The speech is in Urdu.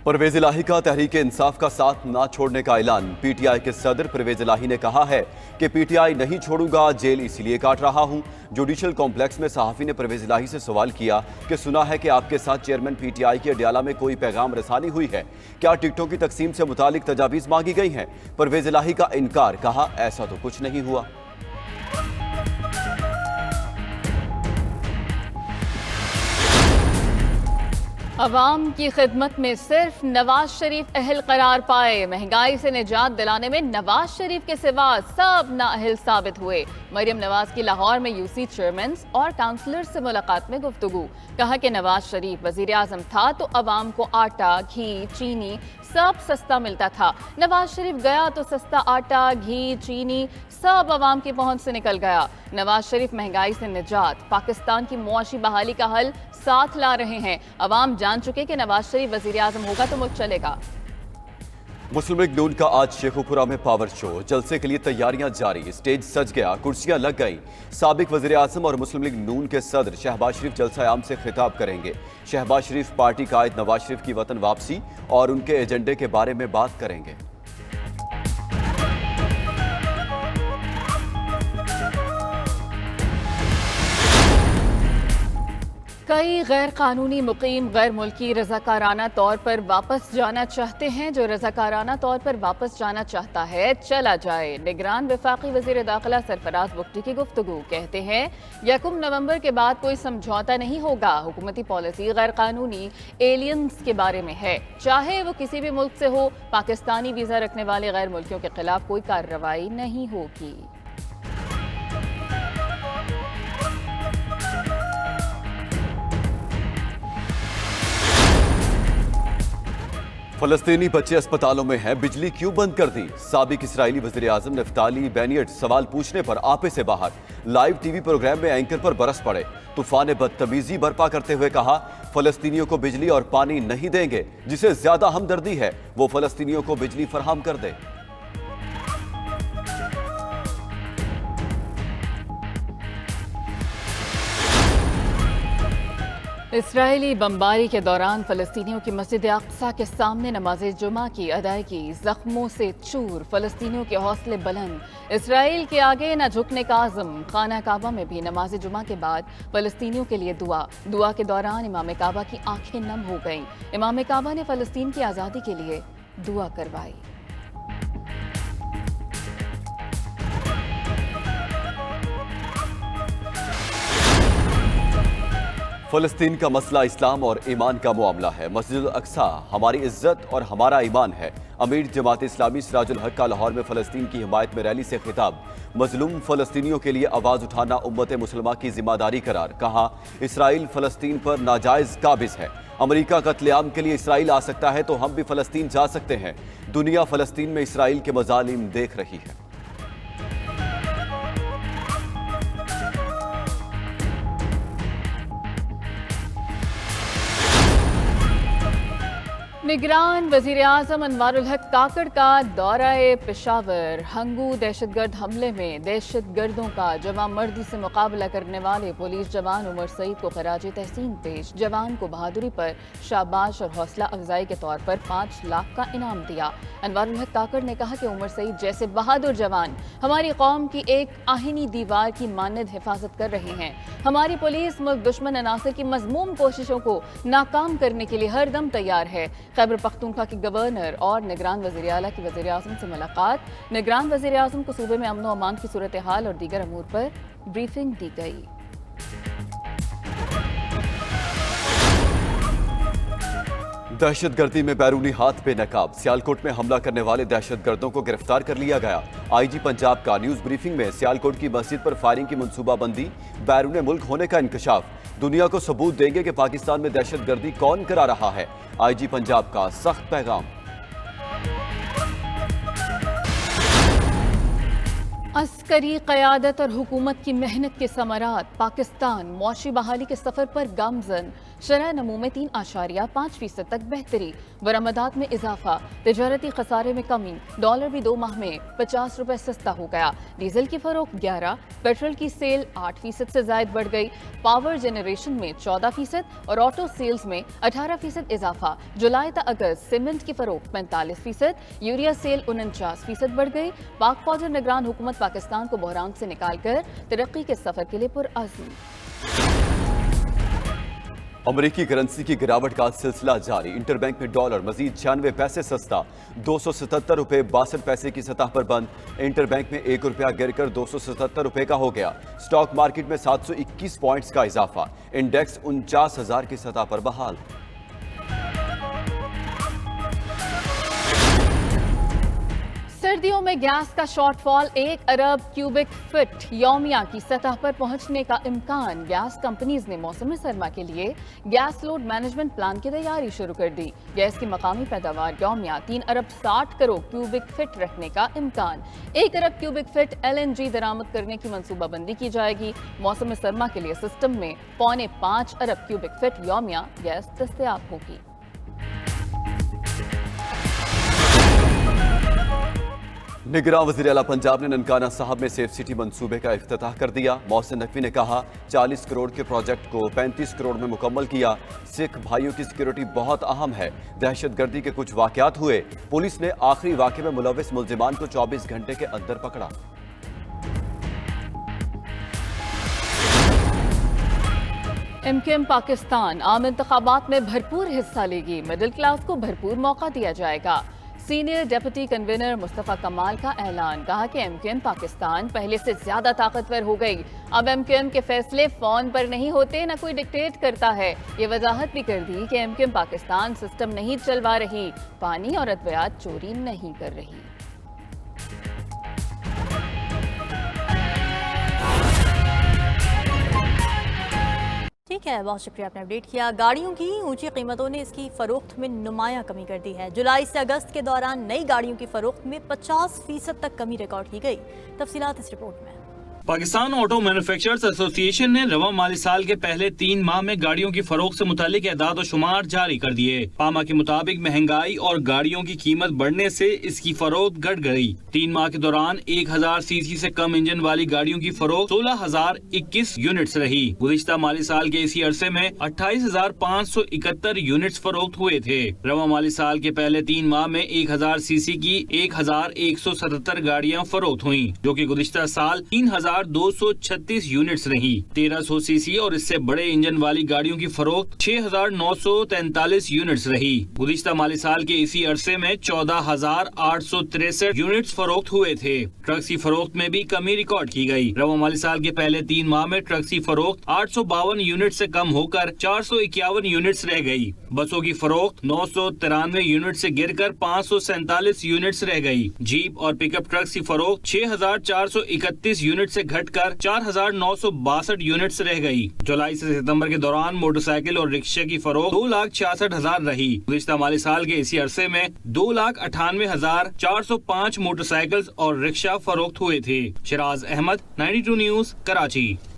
پرویز الہی کا تحریک انصاف کا ساتھ نہ چھوڑنے کا اعلان۔ پی ٹی آئی کے صدر پرویز الہی نے کہا ہے کہ پی ٹی آئی نہیں چھوڑوں گا، جیل اس لیے کاٹ رہا ہوں۔ جوڈیشل کمپلیکس میں صحافی نے پرویز الہی سے سوال کیا کہ سنا ہے کہ آپ کے ساتھ چیئرمین پی ٹی آئی کے اڈیالہ میں کوئی پیغام رسانی ہوئی ہے، کیا ٹکٹوں کی تقسیم سے متعلق تجاویز مانگی گئی ہیں؟ پرویز الہی کا انکار، کہا ایسا تو کچھ نہیں ہوا۔ عوام کی خدمت میں صرف نواز شریف اہل قرار پائے۔ مہنگائی سے نجات دلانے میں نواز شریف کے سوا سب نااہل ثابت ہوئے۔ مریم نواز کی لاہور میں یو سی چیئرمینز اور کاؤنسلر سے ملاقات میں گفتگو، کہا کہ نواز شریف وزیر اعظم تھا تو عوام کو آٹا، گھی، چینی سب سستا ملتا تھا۔ نواز شریف گیا تو سستا آٹا، گھی، چینی سب عوام کی پہنچ سے نکل گیا۔ نواز شریف مہنگائی سے نجات، پاکستان کی معاشی بحالی کا حل ساتھ لا رہے ہیں۔ عوام جان چکے کہ نواز شریف وزیر اعظم ہوگا تو ملک چلے گا۔ مسلم لیگ نون کا آج شیخوپورہ میں پاور شو، جلسے کے لیے تیاریاں جاری، اسٹیج سج گیا، کرسیاں لگ گئیں۔ سابق وزیر اعظم اور مسلم لیگ نون کے صدر شہباز شریف جلسہ عام سے خطاب کریں گے۔ شہباز شریف پارٹی قائد نواز شریف کی وطن واپسی اور ان کے ایجنڈے کے بارے میں بات کریں گے۔ کئی غیر قانونی مقیم غیر ملکی رضاکارانہ طور پر واپس جانا چاہتے ہیں۔ جو رضاکارانہ طور پر واپس جانا چاہتا ہے چلا جائے۔ نگران وفاقی وزیر داخلہ سرفراز بگٹی کی گفتگو، کہتے ہیں 1 نومبر کے بعد کوئی سمجھوتہ نہیں ہوگا۔ حکومتی پالیسی غیر قانونی ایلینز کے بارے میں ہے، چاہے وہ کسی بھی ملک سے ہو۔ پاکستانی ویزا رکھنے والے غیر ملکیوں کے خلاف کوئی کارروائی نہیں ہوگی۔ فلسطینی بچے اسپتالوں میں ہیں، بجلی کیوں بند کر دی؟ سابق اسرائیلی وزیر اعظم نفتالی بینیٹ سوال پوچھنے پر آپے سے باہر۔ لائیو ٹی وی پروگرام میں اینکر پر برس پڑے، طوفان بدتمیزی برپا کرتے ہوئے کہا فلسطینیوں کو بجلی اور پانی نہیں دیں گے، جسے زیادہ ہمدردی ہے وہ فلسطینیوں کو بجلی فراہم کر دے۔ اسرائیلی بمباری کے دوران فلسطینیوں کی مسجد اقصی کے سامنے نماز جمعہ کی ادائیگی، زخموں سے چور، فلسطینیوں کے حوصلے بلند، اسرائیل کے آگے نہ جھکنے کا عزم۔ خانہ کعبہ میں بھی نماز جمعہ کے بعد فلسطینیوں کے لیے دعا کے دوران امام کعبہ کی آنکھیں نم ہو گئیں۔ امام کعبہ نے فلسطین کی آزادی کے لیے دعا کروائی۔ فلسطین کا مسئلہ اسلام اور ایمان کا معاملہ ہے۔ مسجد الاقصی ہماری عزت اور ہمارا ایمان ہے۔ امیر جماعت اسلامی سراج الحق کا لاہور میں فلسطین کی حمایت میں ریلی سے خطاب، مظلوم فلسطینیوں کے لیے آواز اٹھانا امت مسلمہ کی ذمہ داری قرار، کہا اسرائیل فلسطین پر ناجائز قابض ہے۔ امریکہ قتل عام کے لیے اسرائیل آ سکتا ہے تو ہم بھی فلسطین جا سکتے ہیں۔ دنیا فلسطین میں اسرائیل کے مظالم دیکھ رہی ہے۔ نگران وزیر اعظم انوار الحق کاکڑ کا دورہ پشاور۔ ہنگو دہشت گرد حملے میں دہشت گردوں کا جواں مردی سے مقابلہ کرنے والے پولیس جوان عمر سعید کو خراج تحسین پیش۔ جوان کو بہادری پر شاباش اور حوصلہ افزائی کے طور پر 5 لاکھ کا انعام دیا۔ انوار الحق کاکڑ نے کہا کہ عمر سعید جیسے بہادر جوان ہماری قوم کی ایک آہنی دیوار کی مانند حفاظت کر رہے ہیں۔ ہماری پولیس ملک دشمن عناصر کی مذموم کوششوں کو ناکام کرنے کے لیے ہر دم تیار ہے۔ خیبر پختونخوا کے گورنر اور نگران وزیر اعلیٰ کی وزیر اعظم سے ملاقات۔ نگران وزیر اعظم کو صوبے میں امن و امان کی صورتحال اور دیگر امور پر بریفنگ دی گئی۔ دہشت گردی میں بیرونی ہاتھ بے نقاب، سیالکوٹ میں حملہ کرنے والے دہشت گردوں کو گرفتار کر لیا گیا۔ آئی جی پنجاب کا نیوز بریفنگ میں سیالکوٹ کی مسجد پر فائرنگ کی منصوبہ بندی، بیرون ملک ہونے کا انکشاف، دنیا کو ثبوت دیں گے کہ پاکستان میں دہشت گردی کون کرا رہا ہے۔ آئی جی پنجاب کا سخت پیغام۔ عسکری قیادت اور حکومت کی محنت کے ثمرات، پاکستان معاشی بحالی کے سفر پر گامزن، شرح نمو میں 3.5% تک بہتری، برآمدات میں اضافہ، تجارتی خسارے میں کمی، ڈالر بھی 2 ماہ میں 50 روپے سستا ہو گیا، ڈیزل کی فروخت 11، پیٹرول کی سیل 8% سے زائد بڑھ گئی، پاور جنریشن میں 14% اور آٹو سیلز میں 18% اضافہ، جولائی تا اگست سیمنٹ کی فروخت 45%، یوریا سیل 49% بڑھ گئی، پاک فوج اور نگران حکومت پاکستان کو بحران سے نکال کر ترقی کے سفر کے لیے پرعزم۔ امریکی کرنسی کی گراوٹ کا سلسلہ جاری، انٹر بینک میں ڈالر مزید 96 پیسے سستا، 277 روپے 62 پیسے کی سطح پر بند، انٹر بینک میں 1 روپیہ گر کر 277 روپے کا ہو گیا، سٹاک مارکیٹ میں 721 پوائنٹس کا اضافہ، انڈیکس 49,000 کی سطح پر بحال۔ سردیوں میں گیس کا شارٹ فال 1 ارب کیوبک فٹ یومیہ کی سطح پر پہنچنے کا امکان، گیس کمپنیز نے موسم سرما کے لیے گیس لوڈ مینجمنٹ پلان کی تیاری شروع کر دی، گیس کی مقامی پیداوار یومیہ 3 ارب 60 کروڑ کیوبک فٹ رکھنے کا امکان، 1 ارب کیوبک فٹ LNG درآمد کرنے کی منصوبہ بندی کی جائے گی، موسم سرما کے لیے سسٹم میں 4.25 ارب کیوبک فٹ یومیہ گیس دستیاب ہوگی۔ نگراں وزیر اعلیٰ پنجاب نے ننکانہ صاحب میں سیف سٹی منصوبے کا افتتاح کر دیا، محسن نقوی نے کہا 40 کروڑ کے پروجیکٹ کو 35 کروڑ میں مکمل کیا، سکھ بھائیوں کی سیکیورٹی بہت اہم ہے، دہشت گردی کے کچھ واقعات ہوئے، پولیس نے آخری واقعے میں ملوث ملزمان کو 24 گھنٹے کے اندر پکڑا۔ MKM پاکستان عام انتخابات میں بھرپور حصہ لے گی، مڈل کلاس کو بھرپور موقع دیا جائے گا، سینئر ڈپٹی کنوینر مصطفیٰ کمال کا اعلان، کہا کہ MKM پاکستان پہلے سے زیادہ طاقتور ہو گئی، اب MKM کے فیصلے فون پر نہیں ہوتے، نہ کوئی ڈکٹیٹ کرتا ہے، یہ وضاحت بھی کر دی کہ MKM پاکستان سسٹم نہیں چلوا رہی، پانی اور ادویات چوری نہیں کر رہی۔ ٹھیک ہے، بہت شکریہ، آپ نے اپڈیٹ کیا۔ گاڑیوں کی اونچی قیمتوں نے اس کی فروخت میں نمایاں کمی کر دی ہے، جولائی سے اگست کے دوران نئی گاڑیوں کی فروخت میں 50% تک کمی ریکارڈ کی گئی، تفصیلات اس رپورٹ میں۔ پاکستان آٹو مینوفیکچررز ایسوسی ایشن نے رواں مالی سال کے پہلے 3 ماہ میں گاڑیوں کی فروخت سے متعلق اعداد و شمار جاری کر دیے۔ پاما کے مطابق مہنگائی اور گاڑیوں کی قیمت بڑھنے سے اس کی فروخت گھٹ گئی۔ 3 ماہ کے دوران 1000 سی سی سے کم انجن والی گاڑیوں کی فروخت 16,021 یونٹس رہی۔ گزشتہ مالی سال کے اسی عرصے میں 28,571 یونٹس فروخت ہوئے تھے۔ رواں مالی سال کے پہلے 3 ماہ میں 1000 سی سی کی 1177 گاڑیاں فروخت ہوئیں، جو کہ گزشتہ سال 3236 یونٹس رہی۔ 1300 سی سی اور اس سے بڑے انجن والی گاڑیوں کی فروخت 6943 یونٹس رہی۔ گزشتہ مالی سال کے اسی عرصے میں 14863 یونٹس فروخت ہوئے تھے۔ ٹرکس کی فروخت میں بھی کمی ریکارڈ کی گئی۔ رواں مالی سال کے پہلے 3 ماہ میں ٹرکس کی فروخت 852 یونٹ سے کم ہو کر 451 یونٹس رہ گئی۔ بسوں کی فروخت 993 یونٹ سے گر کر 547 یونٹس رہ گئی۔ جیپ اور پک اپ ٹرکس کی فروخت 6431 یونٹ سے گھٹ کر 4962 یونٹس رہ گئی۔ جولائی سے ستمبر کے دوران موٹر سائیکل اور رکشے کی فروخت 2,66,000 رہی۔ گزشتہ مالی سال کے اسی عرصے میں 2,98,405 موٹر سائیکل اور رکشہ فروخت ہوئے تھے۔ شراز احمد، 92 نیوز، کراچی۔